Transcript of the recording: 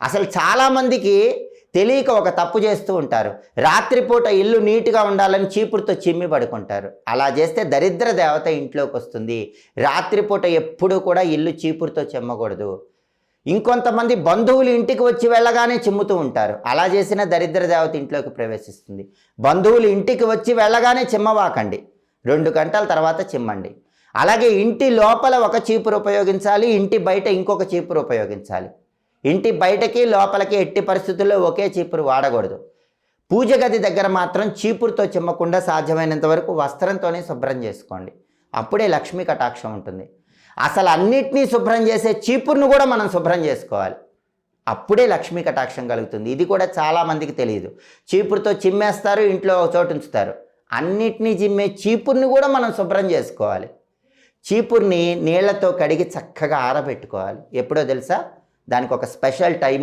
అసలు చాలామందికి తెలియక ఒక తప్పు చేస్తూ ఉంటారు. రాత్రిపూట ఇల్లు నీట్గా ఉండాలని చీపురుతో చిమ్మి పడుకుంటారు. అలా చేస్తే దరిద్ర దేవత ఇంట్లోకి వస్తుంది. రాత్రిపూట ఎప్పుడూ కూడా ఇల్లు చీపురుతో చిమ్మకూడదు. ఇంకొంతమంది బంధువులు ఇంటికి వచ్చి వెళ్ళగానే చిమ్ముతూ ఉంటారు. అలా చేసిన దరిద్ర దేవత ఇంట్లోకి ప్రవేశిస్తుంది. బంధువులు ఇంటికి వచ్చి వెళ్ళగానే చిమ్మవాకండి, 2 గంటల తర్వాత చిమ్మండి. అలాగే ఇంటి లోపల ఒక చీపురు ఉపయోగించాలి, ఇంటి బయట ఇంకొక చీపురు ఉపయోగించాలి. ఇంటి బయటకి లోపలికి ఎట్టి పరిస్థితుల్లో ఒకే చీపురు వాడకూడదు. పూజ గది దగ్గర మాత్రం చీపురుతో చిమ్మకుండా సాధ్యమైనంత వరకు వస్త్రంతోనే శుభ్రం చేసుకోండి. అప్పుడే లక్ష్మీ కటాక్షం ఉంటుంది. అసలు అన్నిటినీ శుభ్రం చేసే చీపురును కూడా మనం శుభ్రం చేసుకోవాలి. అప్పుడే లక్ష్మీ కటాక్షం కలుగుతుంది. ఇది కూడా చాలామందికి తెలియదు. చీపురుతో చిమ్మేస్తారు, ఇంట్లో ఒక చోటు ఉంచుతారు. అన్నిటినీ చిమ్మే చీపురుని కూడా మనం శుభ్రం చేసుకోవాలి. చీపురుని నీళ్లతో కడిగి చక్కగా ఆరబెట్టుకోవాలి. ఎప్పుడో తెలుసా? దానికి ఒక స్పెషల్ టైం